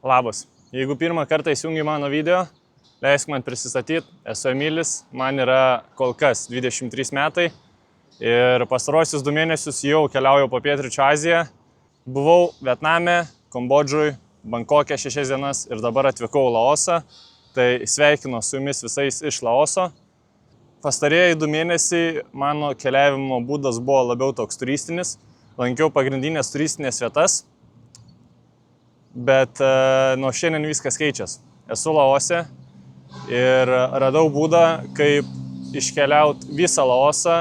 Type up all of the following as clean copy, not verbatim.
Labas. Jeigu pirmą kartą įsijungi mano video, leisk man prisistatyti. Esu Emilis, man yra kol kas 23 metai ir pastarosius 2 mėnesius jau keliauju po Pietryčių Aziją. Buvau Vietname, Kambodžui, Bankoke 6 dienas ir dabar atvykau į Laosą. Tai sveikinu su jumis visais iš Laoso. Pastarieji 2 mėnesiai mano keliavimo būdas buvo labiau toks turistinis. Lankiau pagrindinės turistinės vietas. Bet nuo šiandien viskas keičiasi. Esu Laose ir radau būdą, kaip iškeliauti visą Laosą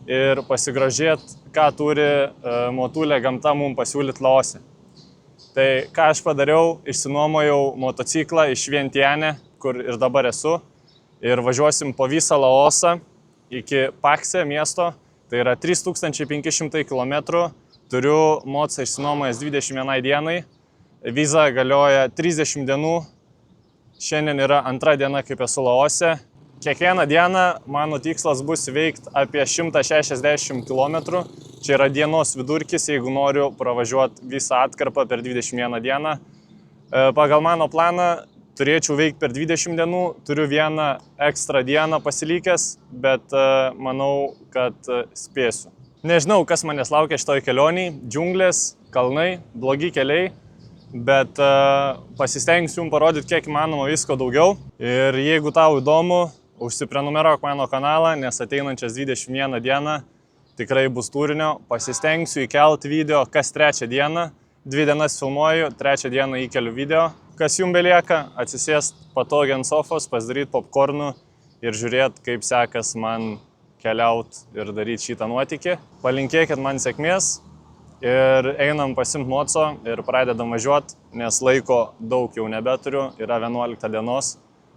ir pasigrožėti, ką turi motulė gamta mums pasiūlyti Laose. Tai ką aš padariau, išsinuomojau motociklą iš Vientiane, kur ir dabar esu, ir važiuosim po visą Laosą iki Paksė miesto. Tai yra 3500 km. Turiu motocą išsinuomojęs 21 dienai. Viza galioja 30 dienų. Šiandien yra 2 diena, kaip esu Laose. Kiekvieną dieną mano tikslas bus įveikti apie 160 km. Čia yra dienos vidurkis, jeigu noriu pravažiuoti visą atkarpą per 21 dieną. Pagal mano planą turėčiau veikti per 20 dienų. Turiu vieną ekstra dieną pasilikęs, bet manau, kad spėsiu. Nežinau, kas manęs laukia šitoj kelionėj. Džiunglės, kalnai, blogi keliai. Bet pasistengsiu jums parodyti kiek įmanoma visko daugiau. Ir jeigu tau įdomu, užsiprenumeruok mano kanalą, nes ateinančias 21 dieną tikrai bus turinio. Pasistengsiu įkelti video kas 3 dieną. 2 dienas filmuoju, 3 dieną įkeliu video. Kas jums belieka, atsisėst patogiai ant sofos, pasidaryti popkornų ir žiūrėti, kaip sekas man keliauti ir daryti šitą nuotykį. Palinkėkit man sėkmės. Ir einam pasimt moco ir pradedam važiuoti, nes laiko daug jau nebeturiu, yra 11 dienos.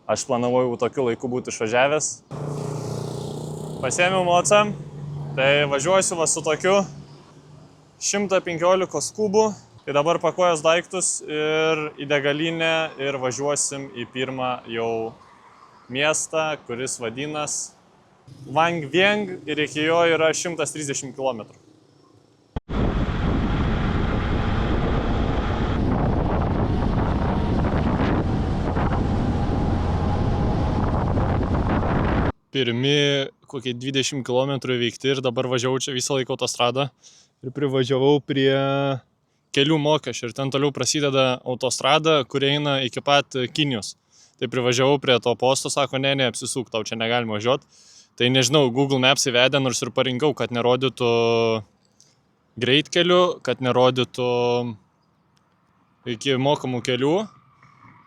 Aš planavau jau tokiu laiku būti išvažiavęs. Pasiėmiau mocą, tai važiuosiu va su tokiu 115 kubų. Tai dabar pakuojas daiktus ir į degalinę ir važiuosim į pirmą jau miestą, kuris vadinas Vang Vieng ir iki jo yra 130 km. Pirmi kokie 20 km veikti ir dabar važiavau čia visą laiką autostradą ir privažiavau prie kelių mokesčių ir ten toliau prasideda autostrada, kuri eina iki pat Kinijos. Tai privažiavau prie to posto, sako, ne, apsisuk, tau čia negalima važiuoti. Tai nežinau, Google Maps įvedė, nors ir parinkau, kad nerodytų greitkelių, kad nerodytų iki mokamų kelių.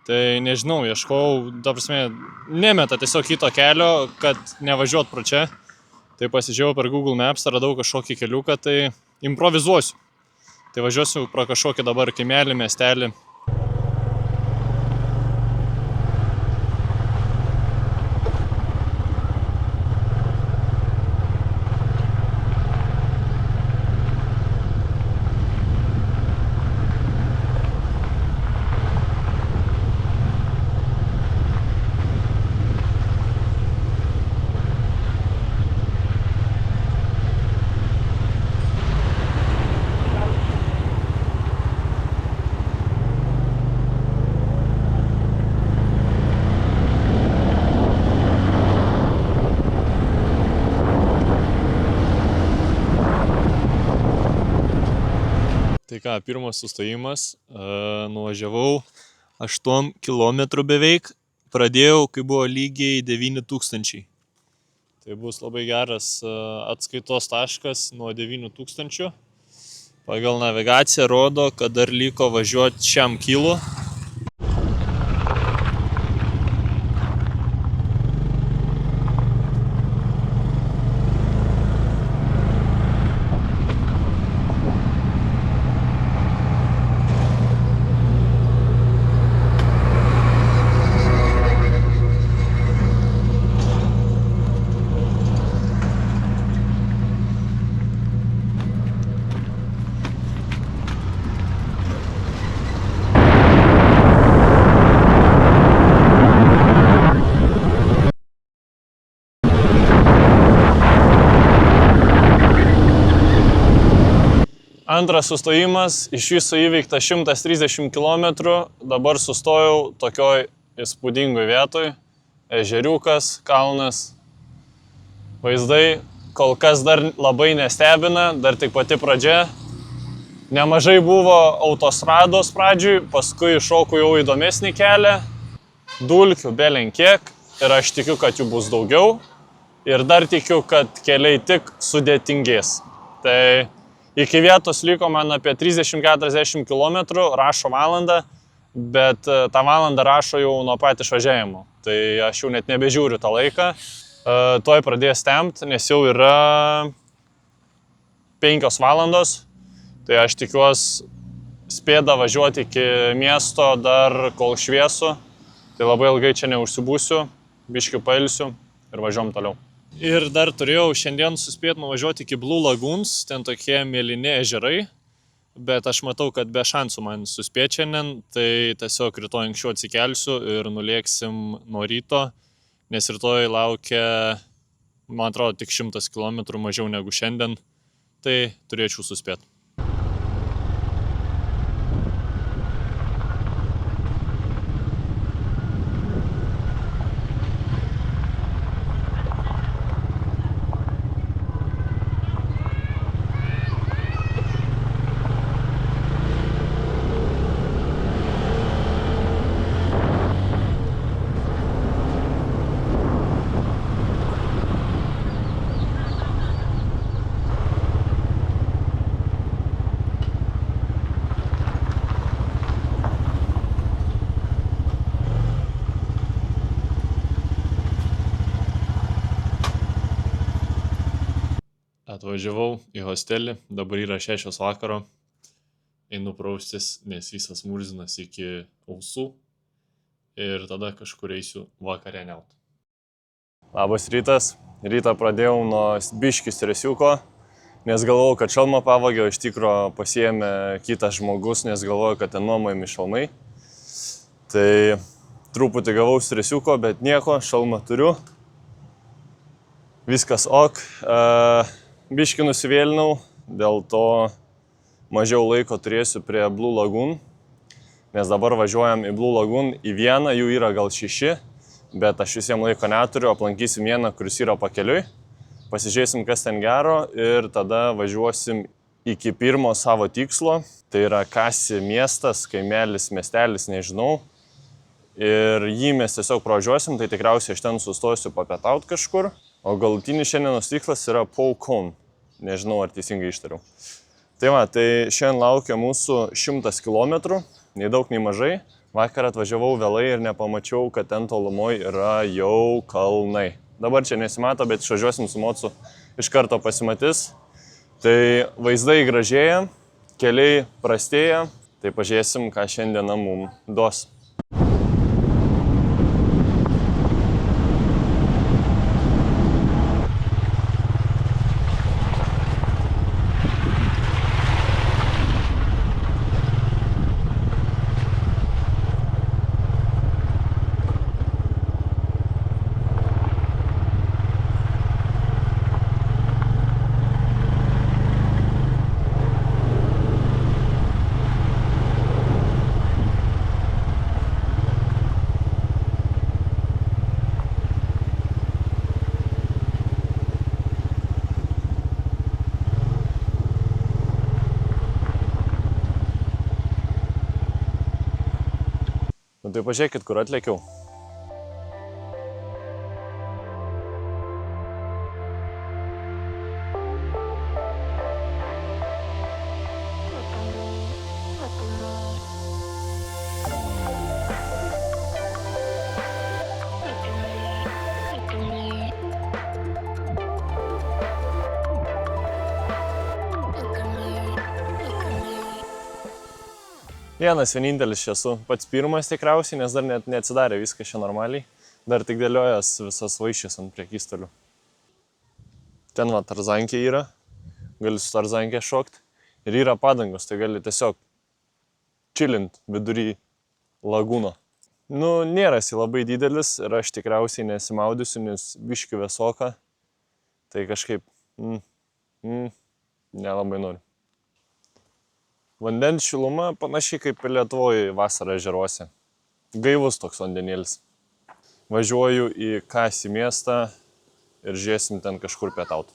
Tai nežinau, ieškau, ta prasme, nemeta tiesiog kito kelio, kad nevažiuot pro čia. Tai pasižiūrėjau per Google Maps, radau kažkokį keliuką, tai improvizuosiu. Tai važiuosiu pro kažkokį dabar kaimelį, miestelį. Tai ką, pirmas sustojimas, nuvažiavau 8 km beveik, pradėjau, kai buvo lygiai 9000. Tai bus labai geras atskaitos taškas nuo 9000. Pagal navigaciją rodo, kad dar liko važiuoti 100 km. Antras sustojimas, iš viso įveikta 130 km, dabar sustojau tokioj įspūdingoj vietoj, ežeriukas, kalnas. Vaizdai kol kas dar labai nestebina, dar tik pati pradžia. Nemažai buvo autostrados pradžiui, paskui iššoku jau įdomesnį kelią, dulkių belenkiek ir aš tikiu, kad jų bus daugiau ir dar tikiu, kad keliai tik sudėtingės. Tai iki vietos liko man apie 30-40 km, rašo valandą, bet tą valandą rašo jau nuo pat išvažiavimo. Tai aš jau net nebežiūriu tą laiką. Tuoj pradės tempt, nes jau yra 5 valandos. Tai aš tikiuosi spėda važiuoti iki miesto dar kol šviesu. Tai labai ilgai čia neužsibūsiu, biškiu pailsiu ir važiuom toliau. Ir dar turėjau šiandien suspėti nuvažiuoti iki Blue Lagoons, ten tokie mėlyni ežerai, bet aš matau, kad be šansų man suspėti šiandien, tai tiesiog rytoj anksčiau atsikelsiu ir nulėksim nuo ryto, nes rytoj laukia, man atrodo, tik 100 km mažiau negu šiandien, tai turėčiau suspėti. Atvažiavau į hostelį, dabar yra 6 vakaro, einu praustis, nes visas murzinas iki ausų ir tada kažkur eisiu vakarieniauti. Labas rytas, rytą pradėjau nuo biškių stresiuko, nes galvojau, kad šalmą pavogė, o iš tikro pasiėmė kitas žmogus, nes galvojau, kad ten nuomojami šalmai. Tai truputį gavau stresiuko, bet nieko, šalmą turiu. Viskas ok. Biškį nusivėlinau, dėl to mažiau laiko turėsiu prie Blue Lagoon, nes dabar važiuojam į Blue Lagoon į vieną, jų yra gal 6, bet aš visiems laiko neturiu, aplankysim vieną, kuris yra pakeliui, pasižiūrėsim, kas ten gero ir tada važiuosim iki pirmo savo tikslo, tai yra Kasi miestas, kaimelis, miestelis, nežinau, ir jį mes tiesiog pravažiuosim, tai tikriausiai aš ten sustosiu papietauti kažkur. O galutinis šiandienos tikslas yra Poukon. Nežinau, ar teisingai ištariau. Tai va, tai šiandien laukia mūsų 100 km, nei daug, nei mažai. Vakar atvažiavau vėlai ir nepamačiau, kad ten tolumoje yra jau kalnai. Dabar čia nesimato, bet išvažiuosim su mocu, iš karto pasimatys. Tai vaizdai gražėja, keliai prastėja, tai pažiūrėsim, ką šiandieną mums duos. Nu tai pažiūrėkit, kur atlėkiau. Vienas vienintelis čia esu, pats pirmas tikriausiai, nes dar net neatsidarė viskas čia normaliai. Dar tik dėliojas visas vaišės ant prekystalių. Ten va tarzankė yra, gali su tarzankė šokti. Ir yra padangos, tai gali tiesiog čilint vidury lagūno. Nu, nėra jis labai didelis ir aš tikriausiai nesimaudysiu, nes biškių vėsoka. Tai kažkaip nelabai noriu. Vandens šiluma panašiai kaip ir Lietuvoje vasarą ežeruose. Gaivus toks vandenėlis. Važiuoju į Kasį miestą ir žiūrėsim ten kažkur pietauti.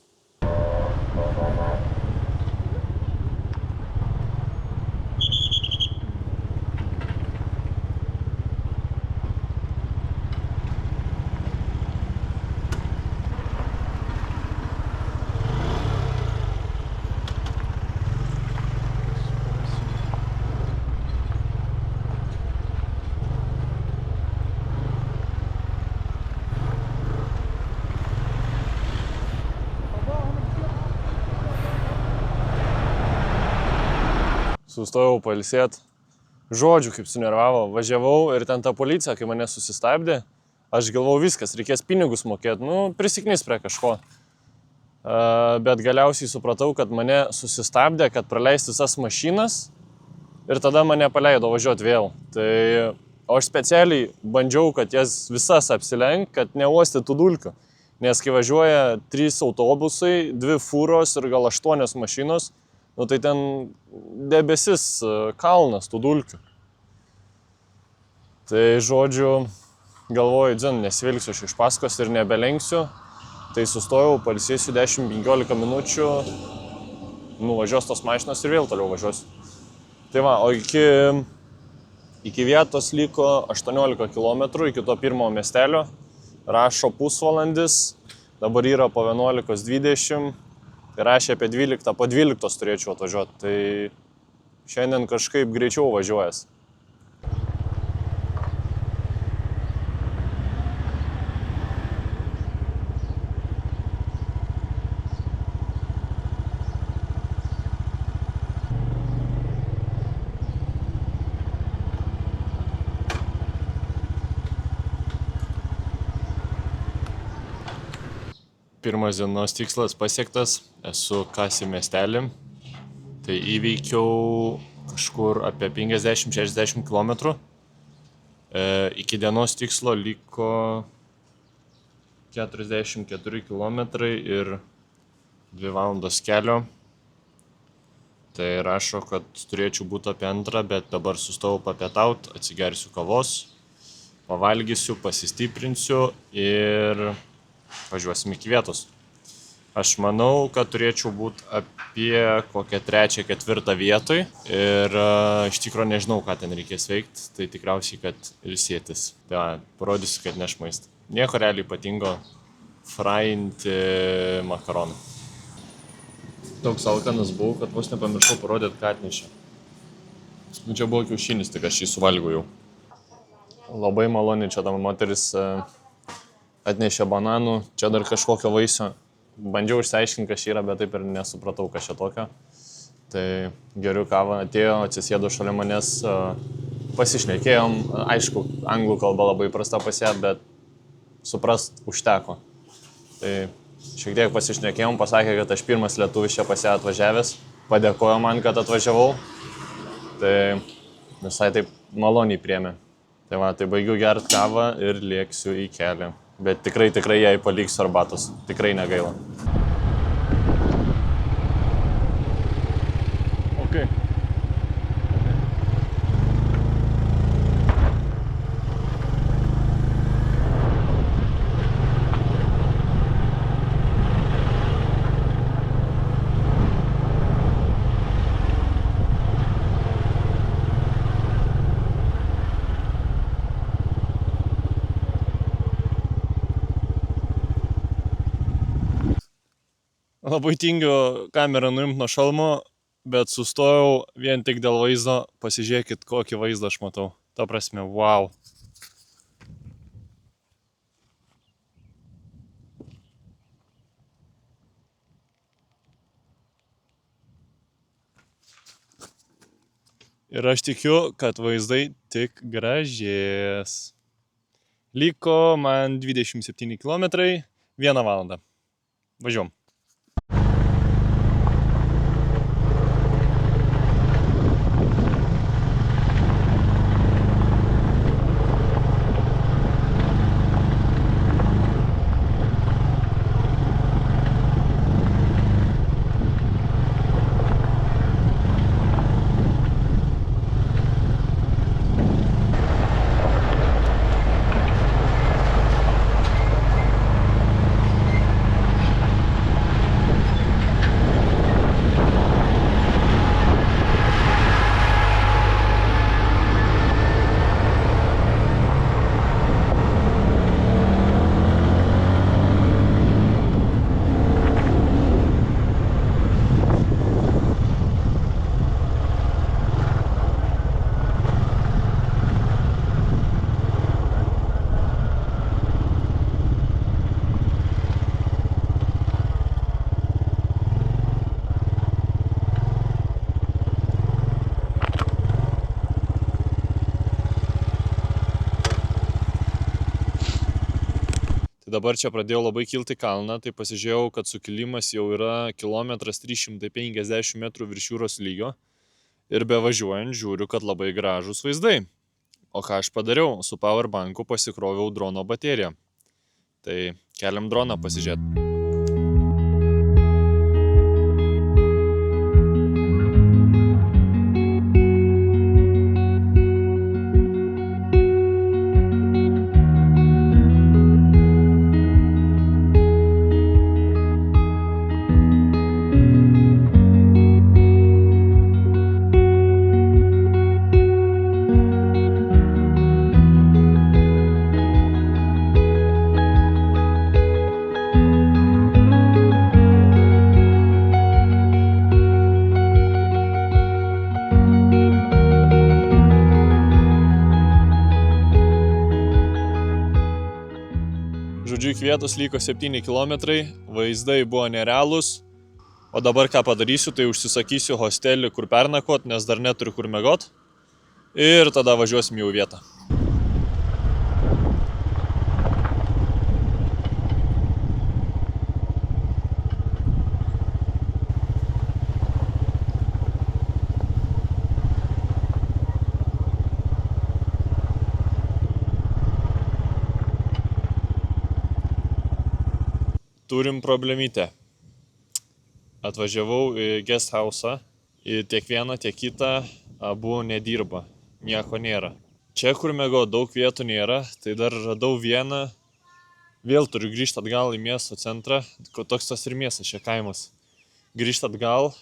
Sustojau pailsėt. Žodžiu, kaip sunervavo. Važiavau ir ten ta policija, kai mane susistabdė, aš galvau viskas, reikės pinigus mokėti, prisiknys prie kažko. Bet galiausiai supratau, kad mane susistabdė, kad praleis visas mašinas ir tada mane paleido važiuoti vėl. O aš specialiai bandžiau, kad jas visas apsilenk, kad neuostytų dulkių. Nes kai važiuoja 3 autobusai, 2 fūros ir gal 8 mašinos, tai ten debesis kalnas tų dulkių. Tai žodžiu, galvoju, nesvilksiu iš paskos ir nebelenksiu. Tai sustojau, pailsėsiu 10-15 minučių, nuvažiuos tos mašinos ir vėl toliau važiuosiu. Tai va, o iki vietos liko 18 km, iki to pirmo miestelio. Rašo pusvalandis, dabar yra po 11:20. Tai rašė apie 12, po 12 turėčiau atvažiuoti, tai šiandien kažkaip greičiau važiuojas. Pirmas dienos tikslas pasiektas, esu Kasį miestelį, tai įveikiau kažkur apie 50-60 km. Iki dienos tikslo liko 44 km ir 2 valandos kelio. Tai rašo, kad turėčiau būti apie 2, bet dabar sustojau papietaut, atsigersiu kavos, pavalgysiu, pasistiprinsiu ir važiuosim iki vietos. Aš manau, kad turėčiau būti apie kokią 3-4 vietoj ir iš tikrųjų nežinau, ką ten reikės veikti, tai tikriausiai, kad ilsėtis. Tai parodysiu, kad neš maistą. Nieko realiai ypatingo, frainti makaronų. Toks alkanas buvau, kad vos nepamiršau parodyti, ką atnešė. Čia buvo kiaušinis, tik aš jį suvalgiau jau. Labai maloniai čia ta moteris atnešė bananų, čia dar kažkokio vaisių. Bandžiau išsiaiškinti, kas yra, bet taip ir nesupratau, kas čia tokio. Tai geriu kavą, atėjo, atsisėdo šalia manęs, pasišnekėjom. Aišku, anglų kalba labai prasta pas ją, bet suprast užteko. Tai šiek tiek pasišnekėjom, pasakė, kad aš pirmas lietuvis čia pas ją atvažiavęs. Padėkojo man, kad atvažiavau. Tai visai taip maloniai priėmė. Tai baigiu gert kavą ir lėksiu į kelią. Bet tikrai jai paliksiu arbatos. Tikrai negaila. Okay. Labai tingiu kamerą nuimti nuo šalmo, bet sustojau vien tik dėl vaizdo. Pasižiūrėkit, kokį vaizdą aš matau. Ta prasme, wow. Ir aš tikiu, kad vaizdai tik gražės. Liko man 27 km, 1 valandą. Važiuom. dabar čia pradėjau labai kilti kalną, tai pasižiūrėjau, kad sukilimas jau yra 1,350 m virš jūros lygio. Ir bevažiuojant žiūriu, kad labai gražūs vaizdai. O ką aš padariau? Su powerbanku pasikroviau drono bateriją. Tai keliam droną pasižiūrėti. Žodžiu, iki vietos liko 7 km, vaizdai buvo nerealūs, o dabar ką padarysiu, tai užsisakysiu hostelį, kur pernakvot, nes dar neturiu kur miegot, ir tada važiuosim jau į vietą. Turim problemytę. Atvažiavau į guest house'ą ir tiek vieną, tiek kitą abu nedirba. Nieko nėra. Čia, kur miegot, daug vietų nėra, tai dar radau vieną. Vėl turiu grįžti atgal į miesto centrą. Toks tas ir miestas, čia kaimas. Grįžti atgal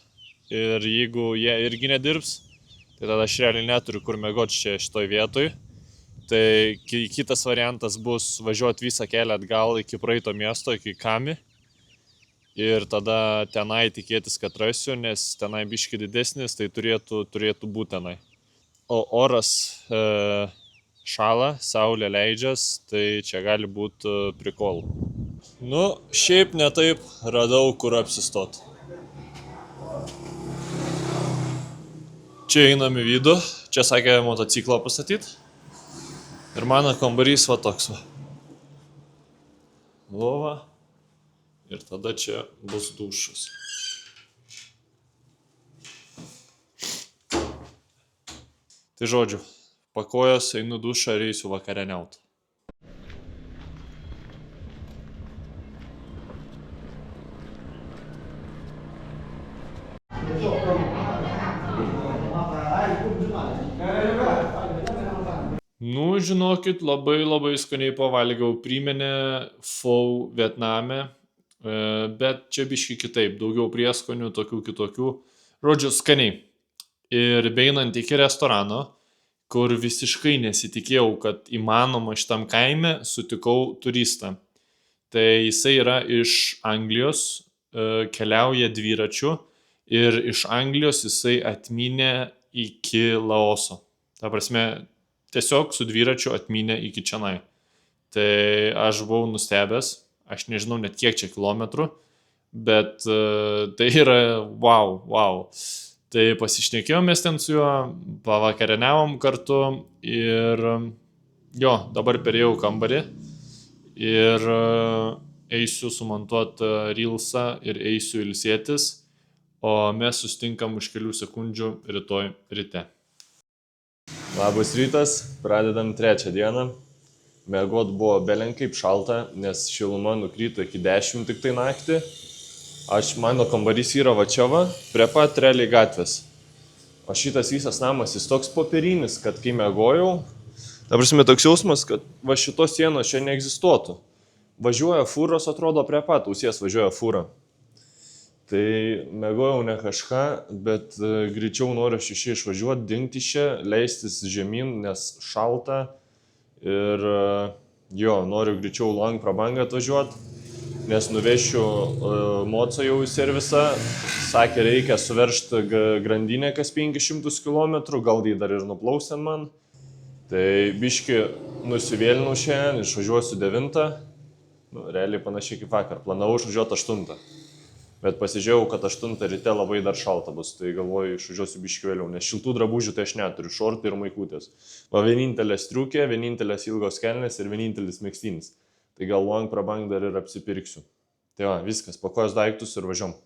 ir jeigu jie irgi nedirbs, tai tada aš realiai neturiu kur miegot čia šitoj vietoj. Tai kitas variantas bus važiuoti visą kelią atgal iki praeito miesto, iki Kami. Ir tada tenai tikėtis, kad rasiu, nes tenai biški didesnis, tai turėtų būti tenai. O oras šala, saulė leidžias, tai čia gali būti prikolų. Nu, šiaip ne taip radau, kur apsistot. Čia einam į vidų, čia sakė motociklą pastatyti. Ir mano kambarys va toks va. Lova. Ir tada čia bus dušas. Tai žodžiu, pakojęs einu dušą ir eisiu vakarieniaut. Nu, žinokit, labai skaniai pavalgiau. Priminė pho Vietname, bet čia biški kitaip. Daugiau prieskonių, tokių kitokių. Žodžiu, skaniai. Ir beinant iki restorano, kur visiškai nesitikėjau, kad įmanoma šitam kaime, sutikau turistą. Tai jisai yra iš Anglijos, keliauja dviračiu ir iš Anglijos jisai atmynė iki Laoso. Ta prasme, tiesiog su dviračiu atmynė iki čionai. Tai aš buvau nustebęs, aš nežinau net kiek čia kilometrų, bet tai yra wow. Tai pasišnekėjom mes ten su juo, pavakarieniavom kartu ir jo, dabar perėjau kambarį ir eisiu sumontuoti reelsą ir eisiu ilsėtis, o mes susitinkam už kelių sekundžių rytoj ryte. Labas rytas, pradedam 3 dieną. Miegot buvo belenkaip šalta, nes šiluma nukrito iki 10 tik tai naktį. Mano kambarys yra va čia va, prie pat realiai gatvės. O šitas visas namas jis toks popierinis, kad kai miegojau, ta prasme toks jausmas, kad va šitos sienos čia neegzistuotų. Važiuoja fūros, atrodo prie pat ausies važiuoja fūra. Tai miegojau ne kažką, bet greičiau noriu šišį išvažiuoti, dingti čia, leistis žemyn, nes šalta. Ir jo, noriu greičiau Luang Prabangą atvažiuoti, nes nuvešiu mocą jau į servisą. Sakė, reikia suveržti grandinę kas 500 km, gal jį dar ir nuplaus ten man. Tai biški nusivėlinau šiandien, išvažiuosiu 9. Nu, realiai panašiai kaip vakar, planavau išvažiuoti 8. Bet pasižiūrėjau, kad 8 ryte labai dar šalta bus, tai galvoju, išvažiuosiu biški vėliau, nes šiltų drabužių tai aš neturiu, šortai ir maikutės. Va vienintelė striukė, vienintelės ilgos kelnės ir vienintelis megztinis. tai gal Luang Prabang dar ir apsipirksiu. Tai va, viskas, pakojus daiktus ir važiuom.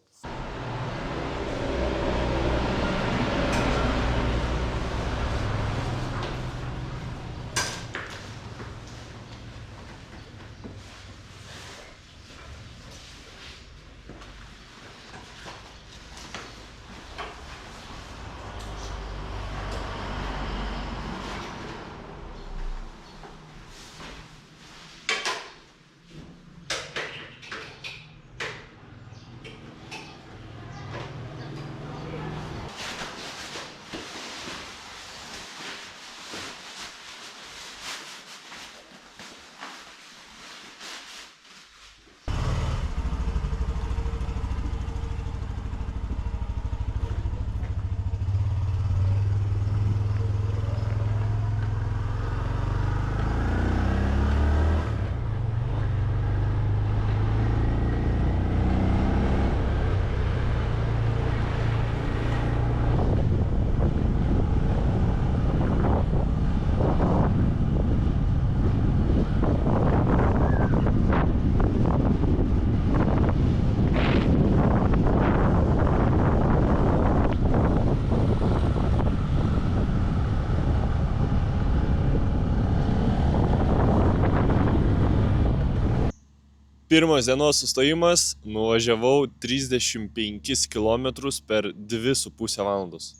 Pirmas dienos sustojimas, nuvažiavau 35 km per 2,5 valandos.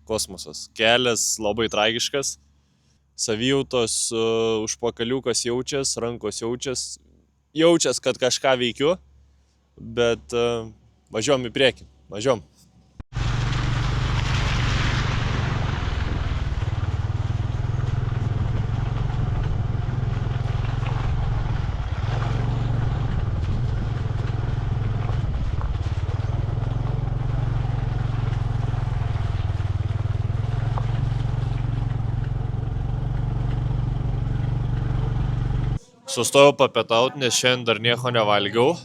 Kosmosas. Kelias labai tragiškas. Savijautos užpakaliukas jaučias, rankos jaučias, kad kažką veikiu, bet važiuom į priekį, važiuom. Sustojau papietauti, nes šiandien dar nieko nevalgiau.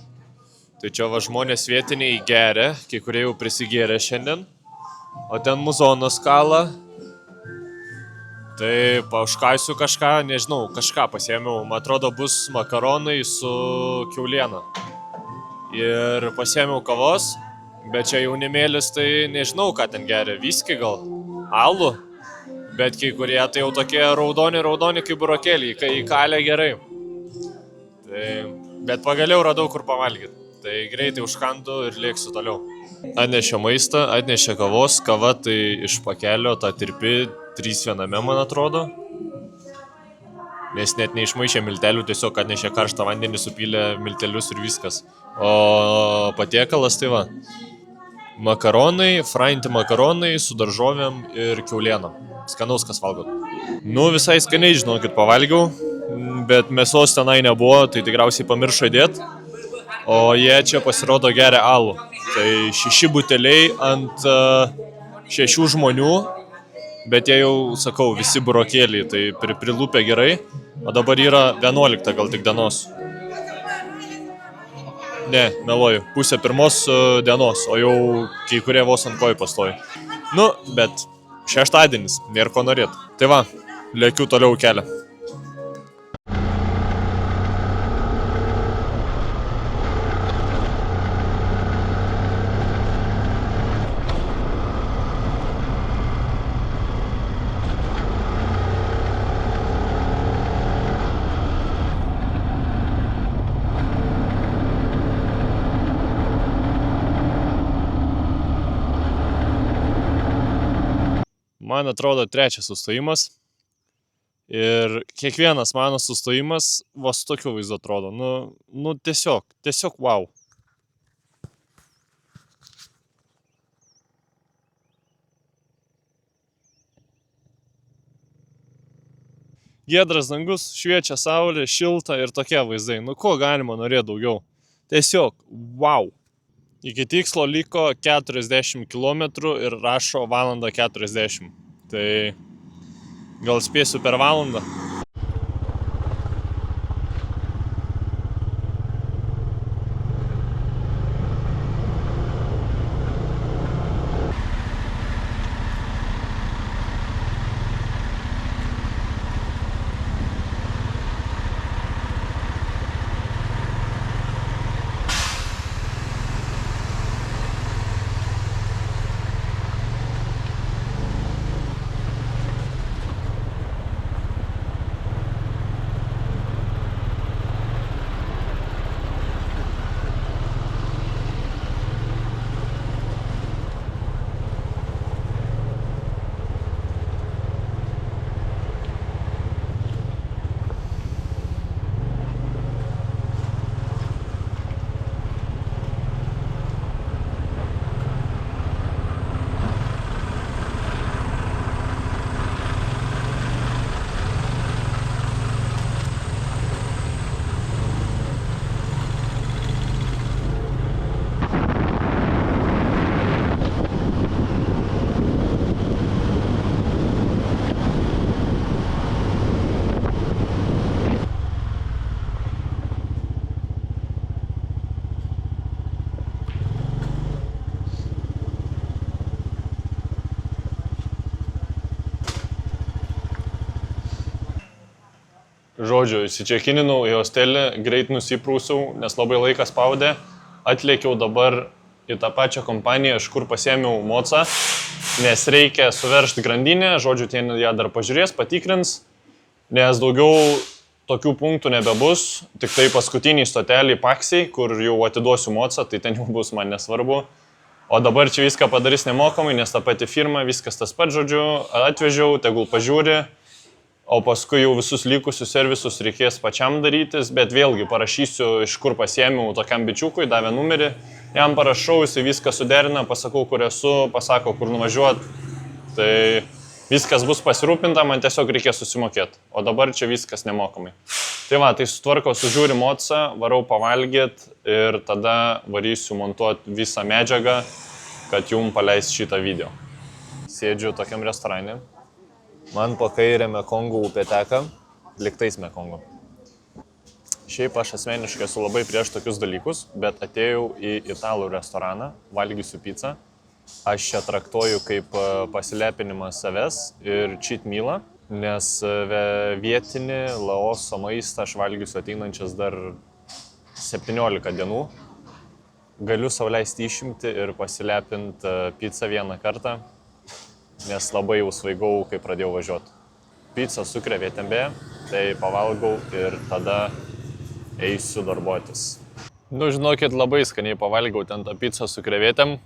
Tai čia va žmonės vietiniai geria, kai kurie jau prisigėrė šiandien. O ten muzonas kala. Tai pauškaisiu kažką, nežinau, kažką pasiėmiau. Man atrodo bus makaronai su kiauliena. Ir pasiėmiau kavos, bet čia jaunimėlis tai nežinau, ką ten geria. Viskį gal, alų. Bet kai kurie tai jau tokie raudoni kaip burokėliai, kai įkalė gerai. Tai, bet pagaliau radau kur pavalgyti. Tai greitai užkandu ir lėksiu toliau. Atnešė maistą, atnešė kavos, kava tai iš pakelio, ta tirpi 3 viename, man atrodo. Nes net neišmaišė miltelių, tiesiog atnešė karštą vandenį, supylė miltelius ir viskas. O patiekalas tai va. Makaronai, frainti makaronai su daržovėm ir kiauliena. Skanaus, kas valgot. Nu, visai skaniai, žinokit, pavalgiau. Bet mėsos tenai nebuvo, tai tikriausiai pamiršo įdėti. O jie čia pasirodo geria alų. Tai 6 buteliai ant 6 žmonių. Bet jie jau, sakau, visi burokėliai, tai prilūpė gerai. O dabar yra 11 gal tik dienos. Ne, meluoju, 12:30 dienos, o jau kai kurie vos ant kojų pastoja. Nu, bet šeštadienis, nėra ko norėt. Tai va, lėkiu toliau kelią. Man atrodo 3 sustojimas ir kiekvienas mano sustojimas vos tokiu vaizdu atrodo. Nu tiesiog wow. Giedras dangus, šviečia saulė, šilta ir tokie vaizdai. Nu ko galima norėti daugiau? Tiesiog wow. Iki tikslo liko 40 km ir rašo 1:40. Tai gal spėsiu per valandą. Žodžiu, įsičekininau į hostelį, greit nusiprūsiau, nes labai laikas spaudė. Atlėkiau dabar į tą pačią kompaniją, iš kur pasiėmiau mocą, nes reikia suveržti grandinę, žodžiu, ten ją dar pažiūrės, patikrins, nes daugiau tokių punktų nebebus, tik tai paskutiniai stoteliai Paksiai, kur jau atiduosiu mocą, tai ten jau bus man nesvarbu. O dabar čia viską padarys nemokamai, nes ta pati firma, viskas tas pats, žodžiu, atvežiau, tegul pažiūri, o paskui jau visus likusius servisus reikės pačiam darytis, bet vėlgi parašysiu, iš kur pasiėmiau tokiam bičiukui, davė numerį, jam parašau, jisai viską suderina, pasakau, kur esu, pasako, kur nuvažiuot, tai viskas bus pasirūpinta, man tiesiog reikės susimokėti, o dabar čia viskas nemokamai. Tai va, tai sutvarkau, sužiūri mocą, varau pavalgyti ir tada varysiu montuoti visą medžiagą, kad jum paleis šitą video. Sėdžiu tokiam restorane. Man po kairę Mekongo upė teka, liktais Mekongo. Šiaip aš asmeniškai esu labai prieš tokius dalykus, bet atėjau į italų restoraną, valgysiu pizzą. Aš čia traktuoju kaip pasilepinimą savęs ir cheat mealą, nes vietinį Laoso maistą aš valgysiu ateinančias dar 17 dienų. Galiu sau leisti išimti ir pasilepinti pizzą vieną kartą, nes labai jau svaigau, kai pradėjau važiuoti. Pizzą su krevetėm beje, tai pavalgau ir tada eisiu darbuotis. Nu, žinokit, labai skaniai pavalgiau ten tą pizzą su krevetėm.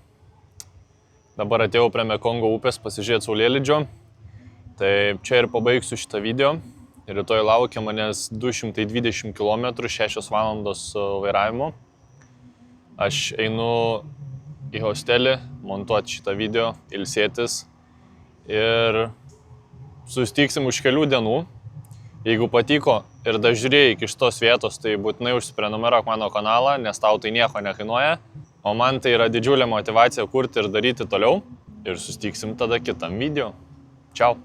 Dabar atėjau prie Mekongo upės pasižiūrėti saulėlydžio. Tai čia ir pabaigsiu šitą video. Rytoj laukia manęs 220 km, 6 valandos vairavimo. Aš einu į hostelį, montuoti šitą video, ilsėtis. Ir susitiksim už kelių dienų. Jeigu patiko ir dar žiūrėjai iki šitos vietos, tai būtinai užsiprenumeruok mano kanalą, nes tau tai nieko nekainuoja. O man tai yra didžiulė motyvacija kurti ir daryti toliau. Ir susitiksim tada kitam video. Čiau.